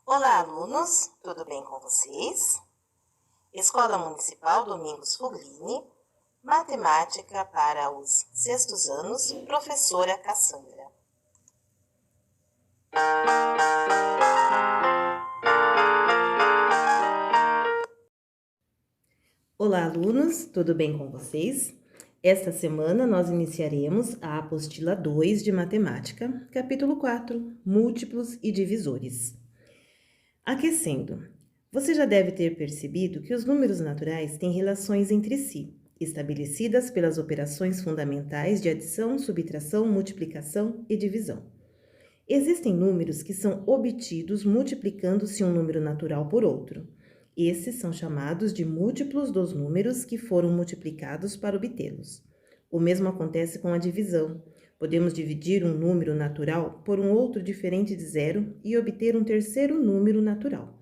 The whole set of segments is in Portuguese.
Olá, alunos, tudo bem com vocês? Escola Municipal Domingos Foglini, Matemática para os sextos anos, professora Cassandra. Olá, alunos, tudo bem com vocês? Esta semana nós iniciaremos a apostila 2 de Matemática, capítulo 4, Múltiplos e Divisores. Aquecendo. Você já deve ter percebido que os números naturais têm relações entre si, estabelecidas pelas operações fundamentais de adição, subtração, multiplicação e divisão. Existem números que são obtidos multiplicando-se um número natural por outro. Esses são chamados de múltiplos dos números que foram multiplicados para obtê-los. O mesmo acontece com a divisão. Podemos dividir um número natural por um outro diferente de zero e obter um terceiro número natural.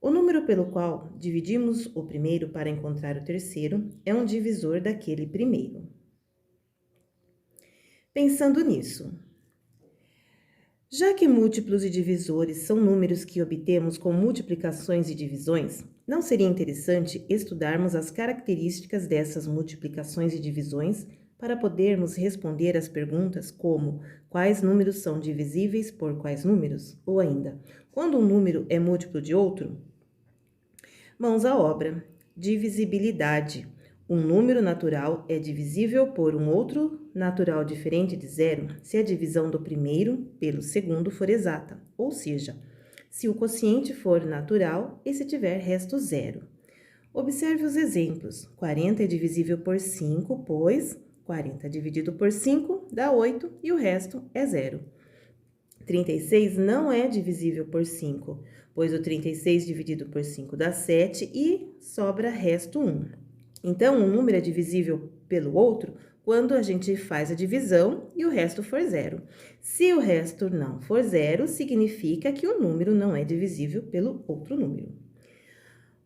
O número pelo qual dividimos o primeiro para encontrar o terceiro é um divisor daquele primeiro. Pensando nisso, já que múltiplos e divisores são números que obtemos com multiplicações e divisões, não seria interessante estudarmos as características dessas multiplicações e divisões para podermos responder às perguntas como quais números são divisíveis por quais números? Ou ainda, quando um número é múltiplo de outro? Mãos à obra. Divisibilidade. Um número natural é divisível por um outro natural diferente de zero se a divisão do primeiro pelo segundo for exata, ou seja, se o quociente for natural e se tiver resto zero. Observe os exemplos. 40 é divisível por 5, pois 40 dividido por 5 dá 8 e o resto é zero. 36 não é divisível por 5, pois o 36 dividido por 5 dá 7 e sobra resto 1. Então, um número é divisível pelo outro quando a gente faz a divisão e o resto for zero. Se o resto não for zero, significa que o número não é divisível pelo outro número.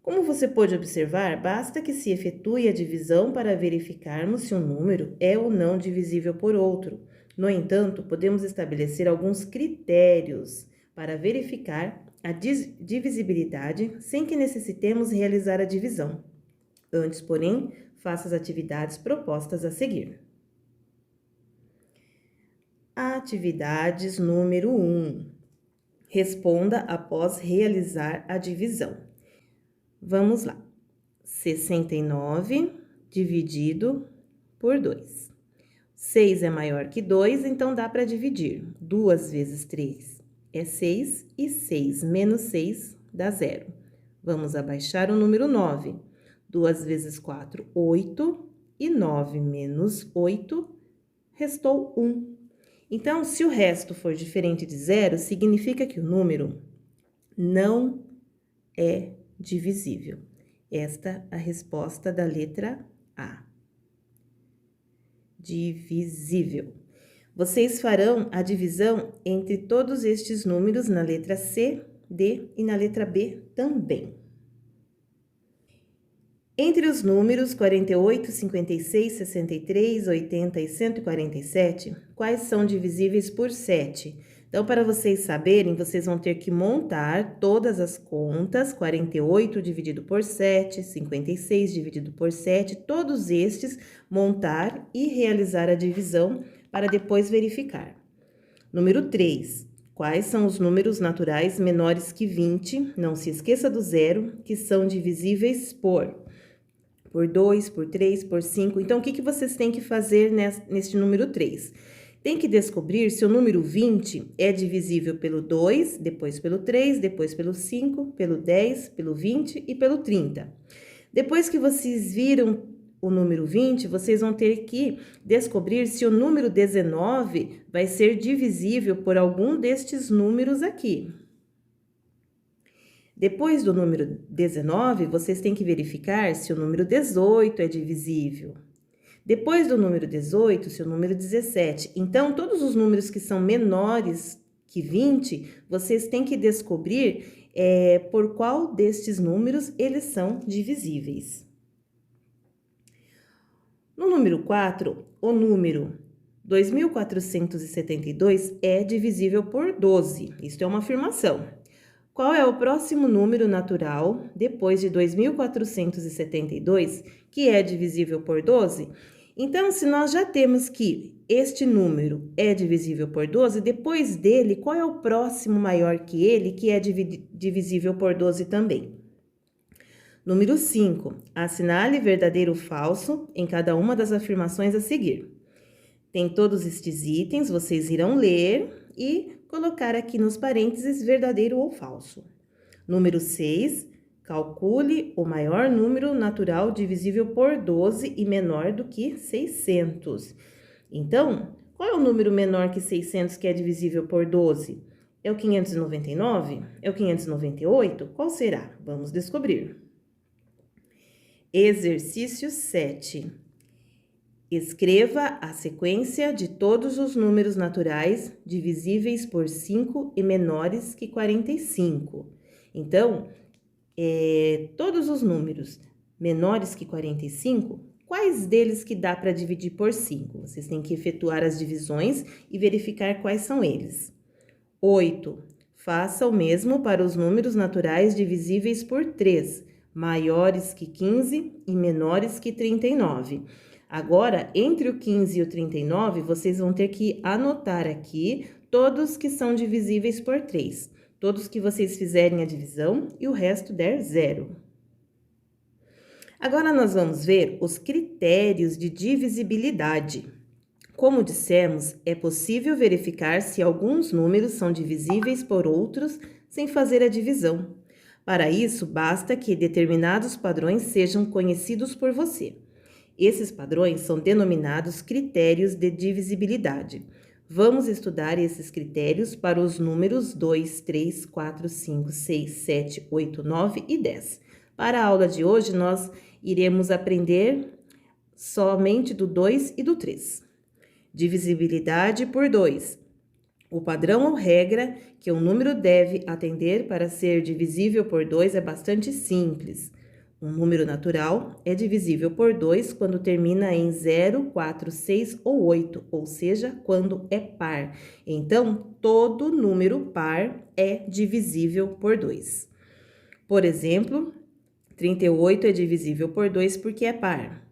Como você pode observar, basta que se efetue a divisão para verificarmos se um número é ou não divisível por outro. No entanto, podemos estabelecer alguns critérios para verificar a divisibilidade sem que necessitemos realizar a divisão. Antes, porém, faça as atividades propostas a seguir. Atividades número 1. Responda após realizar a divisão. Vamos lá. 69 dividido por 2. 6 é maior que 2, então dá para dividir. 2 vezes 3 é 6 e 6 menos 6 dá 0. Vamos abaixar o número 9. 2 vezes 4, 8, e 9 menos 8, restou 1. Então, se o resto for diferente de zero, significa que o número não é divisível. Esta é a resposta da letra A. Divisível. Vocês farão a divisão entre todos estes números na letra C, D e na letra B também. Entre os números 48, 56, 63, 80 e 147, quais são divisíveis por 7? Então, para vocês saberem, vocês vão ter que montar todas as contas, 48 dividido por 7, 56 dividido por 7, todos estes, montar e realizar a divisão para depois verificar. Número 3. Quais são os números naturais menores que 20? Não se esqueça do zero, que são divisíveis por 2, por 3, por 5. Então, o que vocês têm que fazer neste número 3? Tem que descobrir se o número 20 é divisível pelo 2, depois pelo 3, depois pelo 5, pelo 10, pelo 20 e pelo 30. Depois que vocês viram o número 20, vocês vão ter que descobrir se o número 19 vai ser divisível por algum destes números aqui. Depois do número 19, vocês têm que verificar se o número 18 é divisível. Depois do número 18, se o número 17. Então, todos os números que são menores que 20, vocês têm que descobrir por qual destes números eles são divisíveis. No número 4, o número 2.472 é divisível por 12. Isto é uma afirmação. qual é o próximo número natural depois de 2.472 que é divisível por 12? Então, se nós já temos que este número é divisível por 12, depois dele, qual é o próximo maior que ele que é divisível por 12 também? Número 5. Assinale verdadeiro ou falso em cada uma das afirmações a seguir. Tem todos estes itens, vocês irão ler e colocar aqui nos parênteses verdadeiro ou falso. Número 6. Calcule o maior número natural divisível por 12 e menor do que 600. Então, qual é o número menor que 600 que é divisível por 12? É o 599? É o 598? Qual será? Vamos descobrir. Exercício 7. Escreva a sequência de todos os números naturais divisíveis por 5 e menores que 45. Então, todos os números menores que 45, quais deles que dá para dividir por 5? Vocês têm que efetuar as divisões e verificar quais são eles. 8. Faça o mesmo para os números naturais divisíveis por 3, maiores que 15 e menores que 39. Agora, entre o 15 e o 39, vocês vão ter que anotar aqui todos que são divisíveis por 3. Todos que vocês fizerem a divisão e o resto der 0. Agora, nós vamos ver os critérios de divisibilidade. Como dissemos, é possível verificar se alguns números são divisíveis por outros sem fazer a divisão. Para isso, basta que determinados padrões sejam conhecidos por você. Esses padrões são denominados critérios de divisibilidade. Vamos estudar esses critérios para os números 2, 3, 4, 5, 6, 7, 8, 9 e 10. Para a aula de hoje, nós iremos aprender somente do 2 e do 3. Divisibilidade por 2. O padrão ou regra que um número deve atender para ser divisível por 2 é bastante simples. Um número natural é divisível por 2 quando termina em 0, 4, 6 ou 8, ou seja, quando é par. Então, todo número par é divisível por 2. Por exemplo, 38 é divisível por 2 porque é par.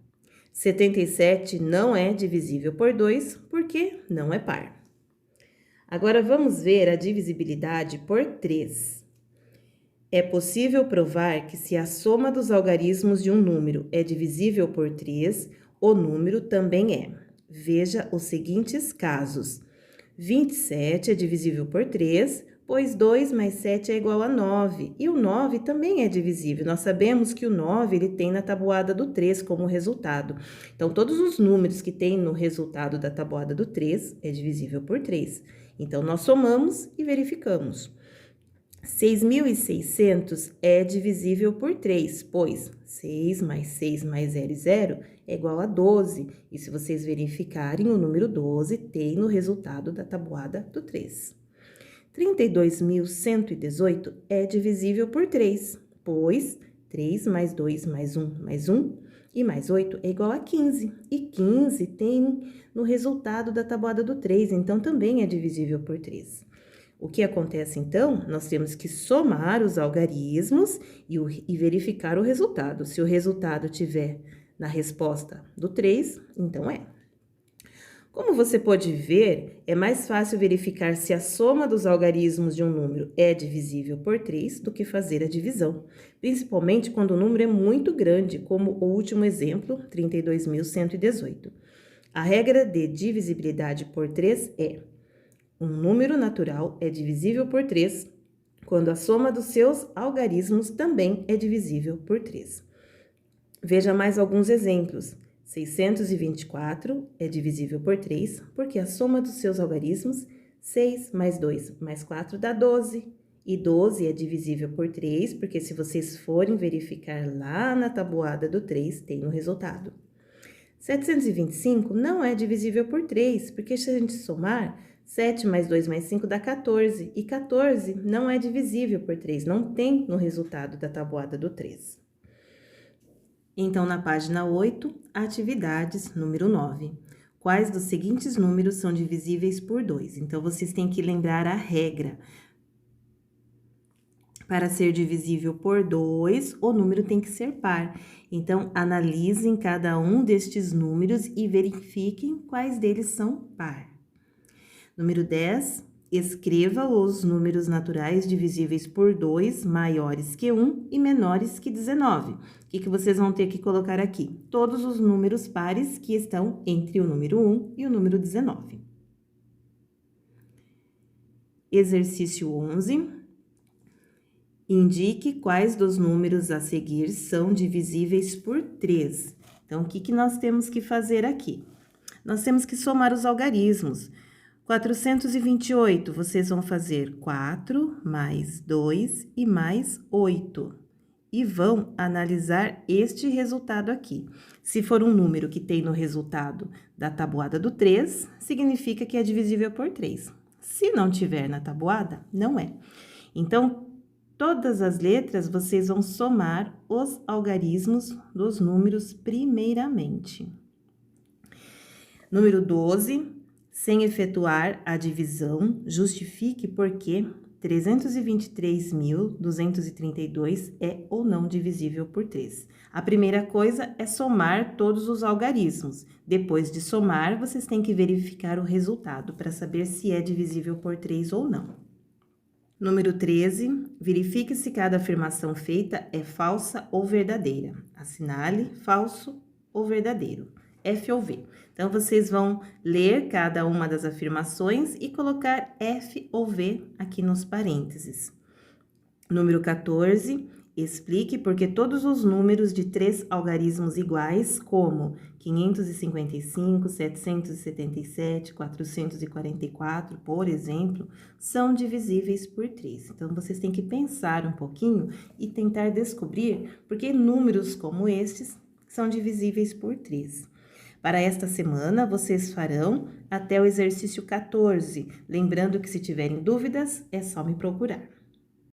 77 não é divisível por 2 porque não é par. Agora, vamos ver a divisibilidade por 3. É possível provar que se a soma dos algarismos de um número é divisível por 3, o número também é. Veja os seguintes casos. 27 é divisível por 3, pois 2 mais 7 é igual a 9. E o 9 também é divisível. Nós sabemos que o 9 ele tem na tabuada do 3 como resultado. Então, todos os números que tem no resultado da tabuada do 3 é divisível por 3. Então, nós somamos e verificamos. 6.600 é divisível por 3, pois 6 mais 6 mais 0 e 0 é igual a 12. E se vocês verificarem, o número 12 tem no resultado da tabuada do 3. 32.118 é divisível por 3, pois 3 mais 2 mais 1 e mais 8 é igual a 15. E 15 tem no resultado da tabuada do 3, então também é divisível por 3. O que acontece, então? Nós temos que somar os algarismos e verificar o resultado. Se o resultado tiver na resposta do 3, então é. Como você pode ver, é mais fácil verificar se a soma dos algarismos de um número é divisível por 3 do que fazer a divisão, principalmente quando o número é muito grande, como o último exemplo, 32.118. A regra de divisibilidade por 3 é: um número natural é divisível por 3 quando a soma dos seus algarismos também é divisível por 3. Veja mais alguns exemplos. 624 é divisível por 3 porque a soma dos seus algarismos, 6 mais 2 mais 4 dá 12. E 12 é divisível por 3 porque se vocês forem verificar lá na tabuada do 3, tem o resultado. 725 não é divisível por 3 porque se a gente somar, 7 mais 2 mais 5 dá 14, e 14 não é divisível por 3, não tem no resultado da tabuada do 3. Então, na página 8, atividades número 9. Quais dos seguintes números são divisíveis por 2? Então, vocês têm que lembrar a regra. Para ser divisível por 2, o número tem que ser par. Então, analisem cada um destes números e verifiquem quais deles são par. Número 10, escreva os números naturais divisíveis por 2 maiores que 1 e menores que 19. O que vocês vão ter que colocar aqui? Todos os números pares que estão entre o número 1 e o número 19. Exercício 11. Indique quais dos números a seguir são divisíveis por 3. Então, o que nós temos que fazer aqui? Nós temos que somar os algarismos. 428, vocês vão fazer 4 mais 2 e mais 8. E vão analisar este resultado aqui. Se for um número que tem no resultado da tabuada do 3, significa que é divisível por 3. Se não tiver na tabuada, não é. Então, todas as letras, vocês vão somar os algarismos dos números primeiramente. Número 12, sem efetuar a divisão, justifique por que 323.232 é ou não divisível por 3. A primeira coisa é somar todos os algarismos. Depois de somar, vocês têm que verificar o resultado para saber se é divisível por 3 ou não. Número 13, verifique se cada afirmação feita é falsa ou verdadeira. Assinale falso ou verdadeiro, F ou V. Então, vocês vão ler cada uma das afirmações e colocar F ou V aqui nos parênteses. Número 14, explique por que todos os números de 3 algarismos iguais, como 555, 777, 444, por exemplo, são divisíveis por 3. Então, vocês têm que pensar um pouquinho e tentar descobrir por que números como estes são divisíveis por 3. Para esta semana, vocês farão até o exercício 14. Lembrando que se tiverem dúvidas, é só me procurar.